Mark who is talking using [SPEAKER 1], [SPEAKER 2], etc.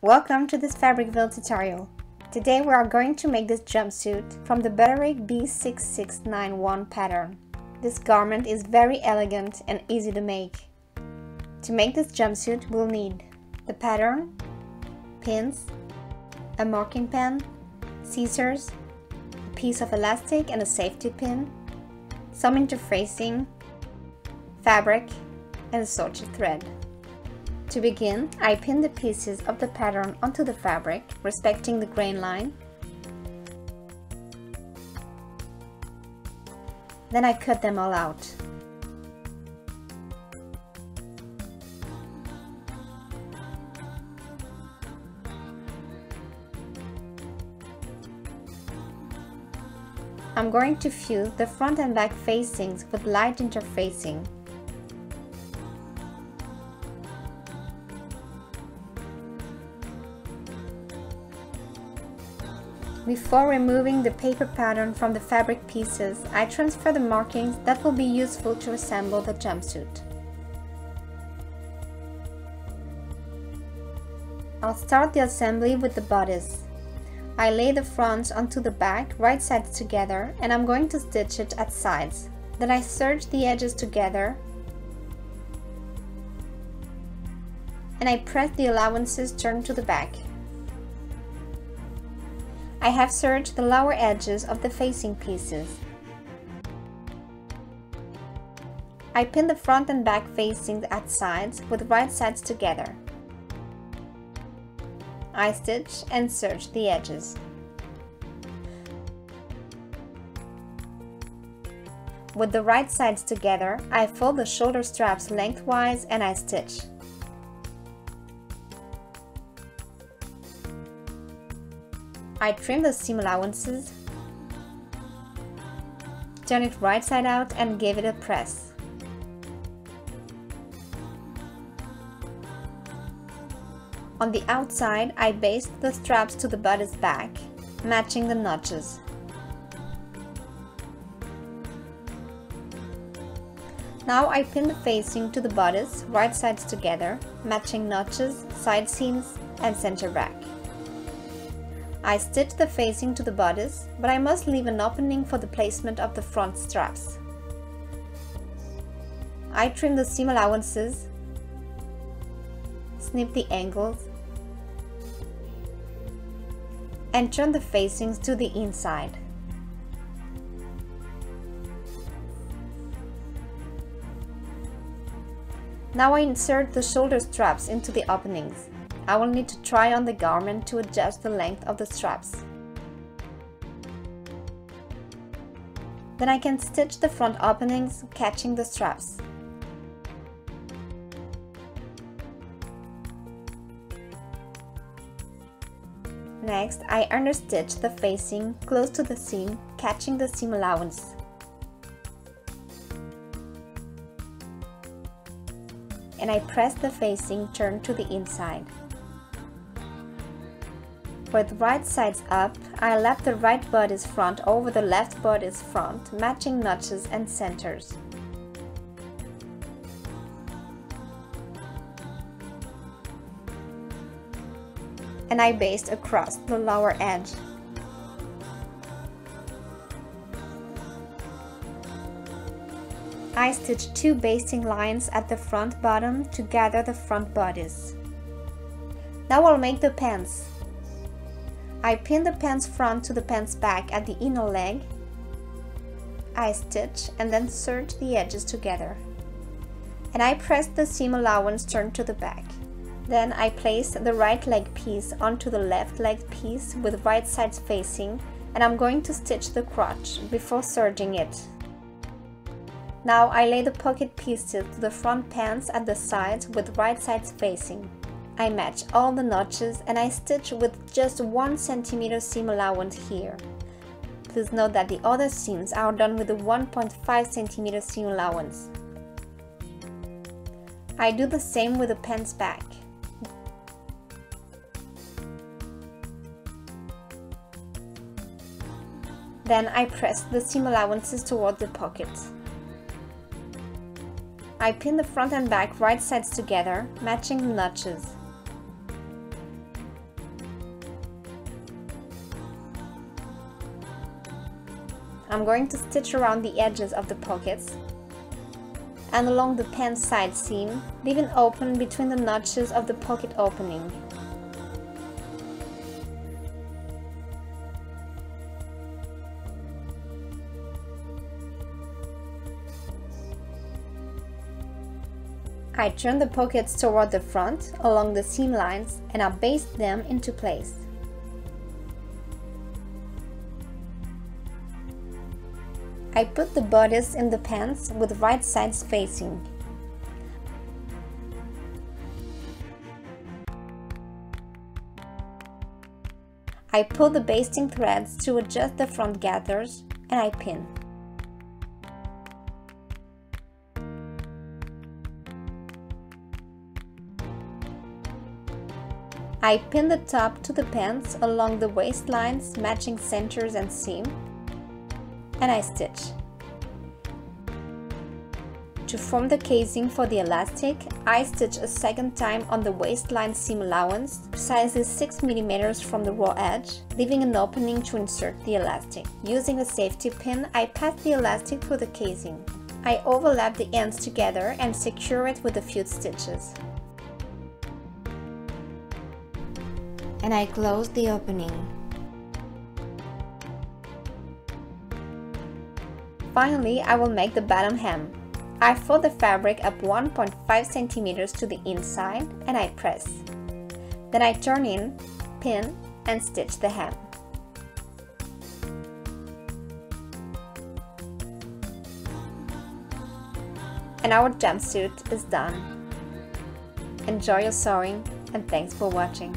[SPEAKER 1] Welcome to this Fabricville tutorial. Today we are going to make this jumpsuit from the Butterick B6691 pattern. This garment is very elegant and easy to make. To make this jumpsuit we'll need the pattern, pins, a marking pen, scissors, a piece of elastic and a safety pin, some interfacing, fabric, and a swatch of thread. To begin, I pin the pieces of the pattern onto the fabric, respecting the grain line. Then I cut them all out. I'm going to fuse the front and back facings with light interfacing. Before removing the paper pattern from the fabric pieces, I transfer the markings that will be useful to assemble the jumpsuit. I'll start the assembly with the bodice. I lay the front onto the back, right sides together, and I'm going to stitch it at sides. Then I serge the edges together and I press the allowances turned to the back. I have serged the lower edges of the facing pieces. I pin the front and back facings at sides with right sides together. I stitch and serge the edges. With the right sides together, I fold the shoulder straps lengthwise and I stitch. I trim the seam allowances, turn it right side out and give it a press. On the outside, I baste the straps to the bodice back, matching the notches. Now I pin the facing to the bodice, right sides together, matching notches, side seams and center back. I stitch the facing to the bodice, but I must leave an opening for the placement of the front straps. I trim the seam allowances, snip the angles, and turn the facings to the inside. Now I insert the shoulder straps into the openings. I will need to try on the garment to adjust the length of the straps. Then I can stitch the front openings, catching the straps. Next, I understitch the facing close to the seam, catching the seam allowance. And I press the facing turned to the inside. With right sides up, I lap the right bodice front over the left bodice front, matching notches and centers. And I baste across the lower edge. I stitch 2 basting lines at the front bottom to gather the front bodice. Now I'll make the pants. I pin the pants front to the pants back at the inner leg. I stitch and then serge the edges together. And I press the seam allowance turned to the back. Then I place the right leg piece onto the left leg piece with right sides facing, and I'm going to stitch the crotch before serging it. Now I lay the pocket pieces to the front pants at the sides with right sides facing. I match all the notches and I stitch with just 1 cm seam allowance here. Please note that the other seams are done with a 1.5 cm seam allowance. I do the same with the pants back. Then I press the seam allowances toward the pockets. I pin the front and back right sides together, matching the notches. I'm going to stitch around the edges of the pockets and along the pants side seam, leaving open between the notches of the pocket opening. I turn the pockets toward the front along the seam lines and I baste them into place. I put the bodice in the pants with right sides facing. I pull the basting threads to adjust the front gathers and I pin. I pin the top to the pants along the waistlines matching centers and seam, and I stitch. To form the casing for the elastic, I stitch a second time on the waistline seam allowance, sizes 6 mm from the raw edge, leaving an opening to insert the elastic. Using a safety pin, I pass the elastic through the casing. I overlap the ends together and secure it with a few stitches. And I close the opening. Finally, I will make the bottom hem. I fold the fabric up 1.5 cm to the inside and I press. Then I turn in, pin, and stitch the hem. And our jumpsuit is done. Enjoy your sewing and thanks for watching.